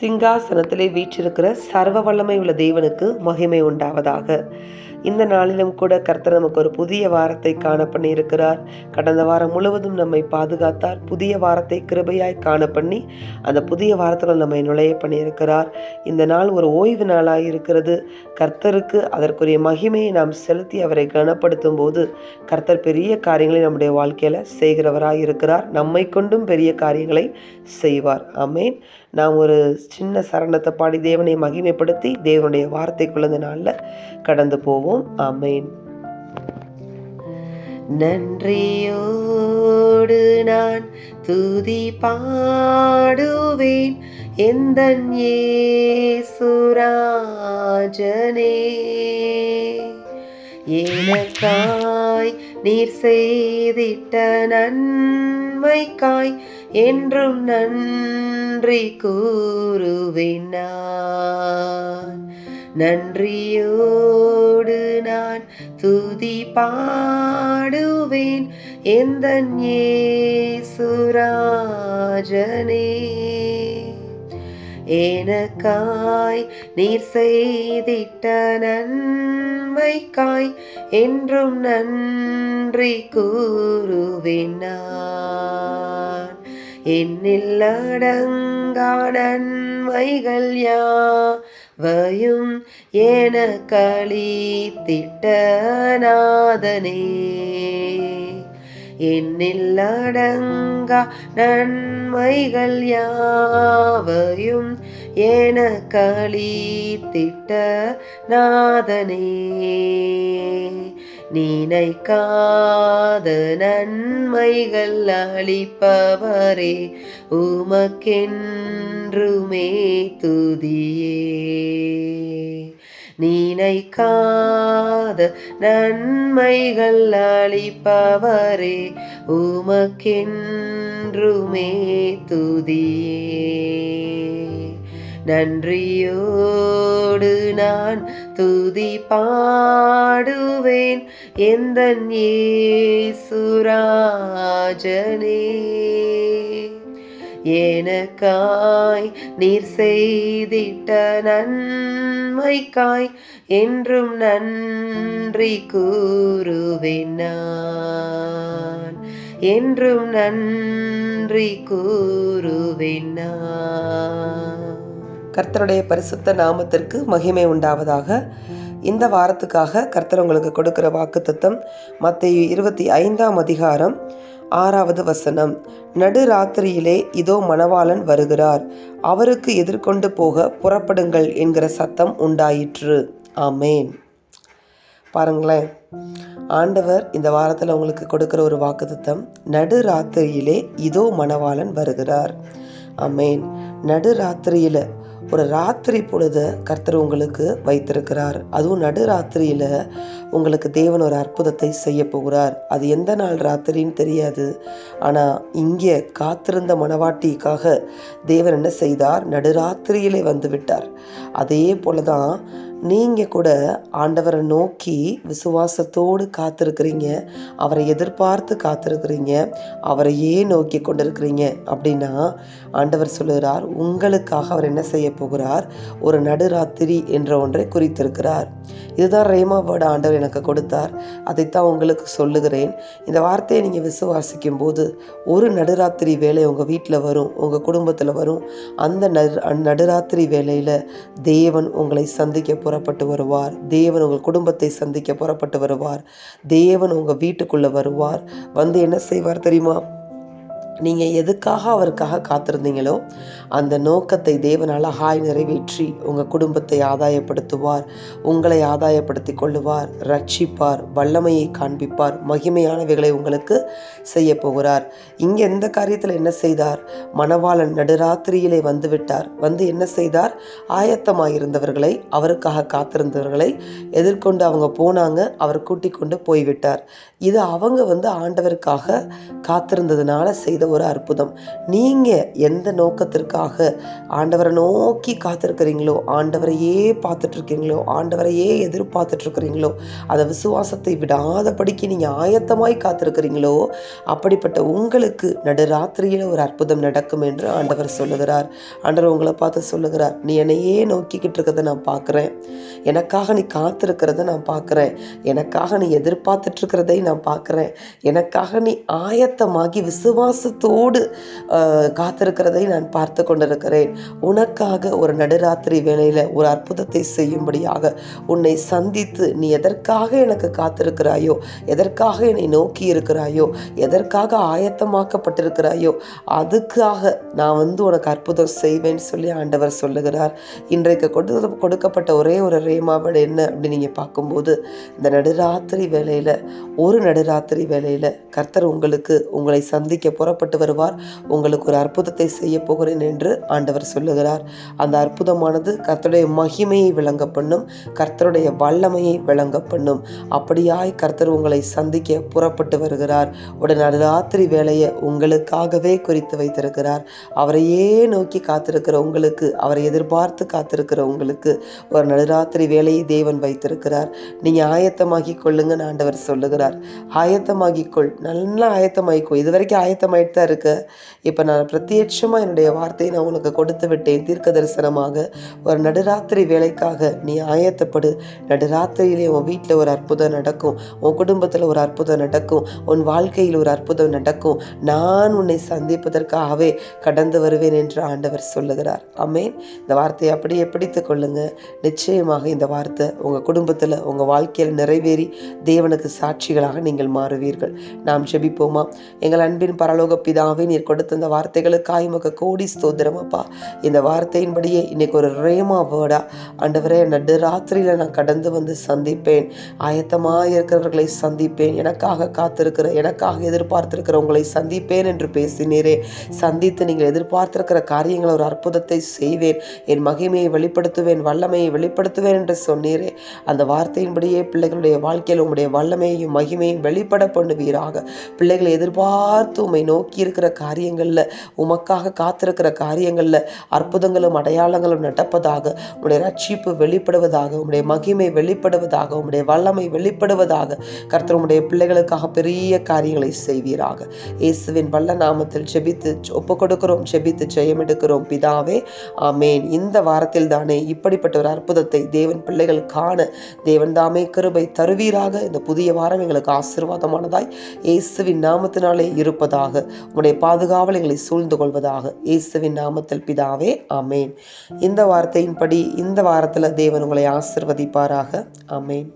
சிங்காசனத்திலே வீற்றிருக்கிற சர்வ வல்லமை உள்ள தேவனுக்கு மகிமை உண்டாவதாக. இந்த நாளிலும் கூட கர்த்தர் நமக்கு ஒரு புதிய வாரத்தை காண பண்ணி இருக்கிறார். கடந்த வாரம் முழுவதும் நம்மை பாதுகாத்தார். புதிய வாரத்தை கிருபையாய் காண பண்ணி அந்த புதிய வாரத்தில் நம்மை நுழைய பண்ணி இருக்கிறார். இந்த நாள் ஒரு ஓய்வு நாளாய் இருக்கிறது. கர்த்தருக்கு அதற்குரிய மகிமையை நாம் செலுத்தி அவரை கனப்படுத்தும் போது கர்த்தர் பெரிய காரியங்களை நம்முடைய வாழ்க்கையில செய்கிறவராய் இருக்கிறார். நம்மை கொண்டும் பெரிய காரியங்களை செய்வார். ஆமேன். நாம் ஒரு சின்ன சரணத்தை பாடி தேவனை மகிமைப்படுத்தி தேவனுடைய வார்த்தைக்குள்ள இந்த நாளில் கடந்து போவோம். ஆமேன். நன்றியோடு நான் துதி பாடுவேன் எந்தன் இயேசுராஜனே. எனக்காய் நீர் செய்திட்ட நன்மைக்காய் என்றும் நன்றி கூறுவேன் நான். நன்றியோடு நான் துதி பாடுவேன் எந்தன் இயேசுராஜனே. எனக்காய் நீர் செய்திட்ட நன்மைக்காய் என்றும் நன்றி கூறுவேன் நான். என்னில் அடங்கா நன்மைகள் யாவையும் எனக்களித்திட்ட நாதனே. என்னில் அடங்கா நன்மைகள் யாவையும் எனக்களித்திட்ட நாதனே. நினைக்காத நன்மைகள் அளிப்பவரே உமக்கென்றுமே துதியே. நினைக்காத நன்மைகள் அளிப்பவரே உமக்கென்றுமே துதியே. நன்றியோடு நான் துதி பாடுவேன் எந்தன் இயேசுராஜனே. எனக்காய் நீர் செய்திட்ட நன்மைக்காய் என்றும் நன்றி கூறுவேன் நான். என்றும் நன்றி கூறுவேன் நான். கர்த்தருடைய பரிசுத்த நாமத்திற்கு மகிமை உண்டாவதாக. இந்த வாரத்துக்காக கர்த்தர் உங்களுக்கு கொடுக்கிற வாக்குத்தத்தம் மத்தேயு 25ஆம் அதிகாரம் 6வது வசனம். நடுராத்திரியிலே இதோ மணவாளன் வருகிறார், அவருக்கு எதிர்கொண்டு போக புறப்படுங்கள் என்கிற சத்தம் உண்டாயிற்று. ஆமேன். பாருங்களேன், ஆண்டவர் இந்த வாரத்தில் உங்களுக்கு கொடுக்கிற ஒரு வாக்குத்தத்தம், நடுராத்திரியிலே இதோ மணவாளன் வருகிறார். ஆமேன். நடுராத்திரியில ஒரு ராத்திரி பொழுத கர்த்தர் உங்களுக்கு வைத்திருக்கிறார். அதுவும் நடுராத்திரியில் உங்களுக்கு தேவன் ஒரு அற்புதத்தை செய்ய போகிறார். அது எந்த நாள் ராத்திரின்னு தெரியாது. ஆனால் இங்கே காத்திருந்த மணவாட்டிக்காக தேவன் என்ன செய்தார்? நடுராத்திரியிலே வந்து விட்டார். அதே போல தான் நீங்கள் கூட ஆண்டவரை நோக்கி விசுவாசத்தோடு காத்திருக்கிறீங்க, அவரை எதிர்பார்த்து காத்திருக்கிறீங்க, அவரையே நோக்கி கொண்டிருக்கிறீங்க. அப்படின்னா ஆண்டவர் சொல்லுகிறார், உங்களுக்காக அவர் என்ன செய்ய போகிறார்? ஒரு நடுராத்திரி என்ற ஒன்றை குறித்திருக்கிறார். இதுதான் ரேமா வேர்டு ஆண்டவர் எனக்கு கொடுத்தார். அதைத்தான் உங்களுக்கு சொல்லுகிறேன். இந்த வார்த்தையை நீங்கள் விசுவாசிக்கும் போது ஒரு நடுராத்திரி வேலை உங்கள் வீட்டில் வரும், உங்கள் குடும்பத்தில் வரும். அந்த நடுராத்திரி வேலையில் தேவன் உங்களை சந்திக்க புறப்பட்டு வருவார். தேவன் உங்கள் குடும்பத்தை சந்திக்க புறப்பட்டு வருவார். தேவன் உங்கள் வீட்டுக்குள்ளே வருவார். வந்து என்ன செய்வார் தெரியுமா? நீங்கள் எதுக்காக அவருக்காக காத்திருந்தீங்களோ அந்த நோக்கத்தை தேவன் அழகாய் நிறைவேற்றி உங்கள் குடும்பத்தை ஆதாயப்படுத்துவார், உங்களை ஆதாயப்படுத்தி கொள்ளுவார், ரட்சிப்பார், வல்லமையை காண்பிப்பார், மகிமையானவைகளை உங்களுக்கு செய்ய போகிறார். இங்கே எந்த காரியத்தில் என்ன செய்தார்? மணவாளன் நடுராத்திரியிலே வந்து விட்டார். வந்து என்ன செய்தார்? ஆயத்தமாயிருந்தவர்களை, அவருக்காக காத்திருந்தவர்களை எதிர்கொண்டு அவங்க போனாங்க. அவர் கூட்டிக் கொண்டு போய்விட்டார். இது அவங்க ஆண்டவருக்காக காத்திருந்ததுனால செய்த செய்த ஒரு அற்புதம். நீங்கள் எந்த நோக்கத்திற்காக ஆண்டவரை நோக்கி காத்திருக்கிறீங்களோ, ஆண்டவரையே பார்த்துட்ருக்கீங்களோ, ஆண்டவரையே எதிர்பார்த்துட்ருக்கிறீங்களோ, அதை விசுவாசத்தை விடாதபடிக்கு நீங்கள் ஆயத்தமாய் காத்திருக்கிறீங்களோ, அப்படிப்பட்ட உங்களுக்கு நடுராத்திரியில் ஒரு அற்புதம் நடக்கும் என்று ஆண்டவர் சொல்லுகிறார். ஆண்டவர் உங்களை பார்த்து சொல்லுகிறார், நீ என்னையே நோக்கிக்கிட்டு இருக்கிறத நான் பார்க்குறேன், எனக்காக நீ காத்திருக்கிறத நான் பார்க்குறேன், எனக்காக நீ எதிர்பார்த்துட்ருக்கிறதை நான் பார்க்குறேன், எனக்காக நீ ஆயத்தமாகி விசுவாசத்தோடு காத்திருக்கிறதை நான் பார்த்து கொண்டிருக்கிறேன். உனக்காக ஒரு நடுராத்திரி வேளையில் ஒரு அற்புதத்தை செய்யும்படியாக உன்னை சந்தித்து, நீ எதற்காக எனக்கு காத்திருக்கிறாயோ, எதற்காக என்னை நோக்கி இருக்கிறாயோ, எதற்காக ஆயத்தமாக்கப்பட்டிருக்கிறாயோ, அதுக்காக நான் உனக்கு அற்புதம் செய்வேன்னு சொல்லி ஆண்டவர் சொல்லுகிறார். இன்றைக்கு கொடுக்கப்பட்ட ஒரே ஒரு ரேமாவோட என்ன அப்படின்னு நீங்கள் பார்க்கும்போது, இந்த நடுராத்திரி வேளையில், ஒரு நடுராத்திரி வேளையில் கர்த்தர் உங்களை சந்திக்க புறப்பட்டு வருவார். உங்களுக்கு ஒரு அற்புதத்தை செய்ய போகிறேன் என்று ஆண்டவர் சொல்லுகிறார். அந்த அற்புதமானது கர்த்தருடைய மகிமையை விளங்க பண்ணும், கர்த்தருடைய வல்லமையை விளங்க பண்ணும். அப்படியாய் கர்த்தர் உங்களை சந்திக்க புறப்பட்டு வருகிறார். உடனே நடுராத்திரி வேளையை உங்களுக்காகவே குறித்து வைத்திருக்கிறார். அவரையே நோக்கி காத்திருக்கிற உங்களுக்கு, அவரை எதிர்பார்த்து காத்திருக்கிற உங்களுக்கு ஒரு நடுராத்திரி வேலையை தேவன் வைத்திருக்கிறார். நீங்கள் ஆயத்தமாகி கொள்ளுங்கன்னு ஆண்டவர் சொல்லுகிறார். ஆயத்தமாகிக்கொள், நல்லா ஆயத்தமாகிக்கோ. இது வரைக்கும் ஆயத்தமாயிட்டு தான் இருக்க. இப்போ நான் பிரத்யட்சமாக என்னுடைய வார்த்தையை நான் உனக்கு கொடுத்து விட்டேன். தீர்க்க தரிசனமாக ஒரு நடுராத்திரி வேலைக்காக நீ ஆயத்தப்படு. நடுராத்திரியிலே உன் வீட்டில் ஒரு அற்புதம் நடக்கும், உன் குடும்பத்தில் ஒரு அற்புதம் நடக்கும், உன் வாழ்க்கையில் ஒரு அற்புதம் நடக்கும். நான் உன்னை சந்திப்பதற்காகவே கடந்து வருவேன் என்று ஆண்டவர் சொல்லுகிறார். ஆமென். இந்த வார்த்தையை அப்படியே பிடித்து கொள்ளுங்க. நிச்சயமாக இந்த வார்த்தை உங்கள் குடும்பத்தில், உங்கள் வாழ்க்கையில் நிறைவேறி தேவனுக்கு சாட்சிகளாக நீங்கள் மாறுவீர்கள். நாம் ஜெபிப்போமா? எங்கள் அன்பின் பரலோக பிதாவே, நீர் கொடுத்த இந்த வார்த்தைகளுக்காய் உமக்கு கோடி ஸ்தோத்திரம் அப்பா. இந்த வார்த்தையின்படியே இன்னைக்கு ஒரு ரேமா வேர்டா ஆண்டவரே, நடுராத்திரியில் நான் கடந்து வந்து சந்திப்பேன், ஆயத்தமாக இருக்கிறவர்களை சந்திப்பேன், எனக்காக காத்திருக்கிற, எனக்காக எதிர்பார்த்திருக்கிற உங்களை சந்திப்பேன் என்று பேசினீரே. சந்தித்து நீங்கள் எதிர்பார்த்திருக்கிற காரியங்களை ஒரு அற்புதத்தை செய்வேன், என் மகிமையை வெளிப்படுத்துவேன், வல்லமையை வெளிப்படுத்துவேன் என்று சொன்னீரே. அந்த வார்த்தையின்படியே பிள்ளைகளுடைய வாழ்க்கையில் உங்களுடைய வல்லமையையும் மகிமையும் வெளிப்பட பண்ணுவீராக. பிள்ளைகளை எதிர்பார்த்து உம்மை நோக்கி இருக்கிற காரியங்களில், உமக்காக காத்திருக்கிற காரியங்களில் அற்புதங்களும் அடையாளங்களும் நடப்பதாக, உங்களுடைய ரட்சிப்பு வெளிப்படுவதாக, உங்களுடைய மகிமை வெளிப்படுவதாக, உங்களுடைய வல்லமை வெளிப்படுவதாக. கர்த்தர் உங்களுடைய பிள்ளைகளுக்காக பெரிய காரியங்களை செய்வீராக. இயேசுவின் வல்ல நாமத்தில் ஜெபித்து ஒப்பு கொடுக்கிறோம், ஜெபித்து ஜெயம் எடுக்கிறோம் பிதாவே. ஆமேன். இந்த வாரத்தில் தானே இப்படிப்பட்ட ஒரு அற்புதத்தை தேவன் பிள்ளைகள் காண தேவன் தாமே கிருபை தருவீராக. இந்த புதிய வாரம் எங்களுக்கு ஆசீர்வாதமானதாய் இயேசுவின் நாமத்தினாலே இருப்பதாக. உங்களுடைய பாதுகாவல் எங்களை சூழ்ந்து கொள்வதாக. இயேசுவின் நாமத்தில் பிதாவே. ஆமேன். இந்த வார்த்தையின்படி இந்த வாரத்தில் தேவன் உங்களை ஆசீர்வதிப்பாராக. ஆமேன்.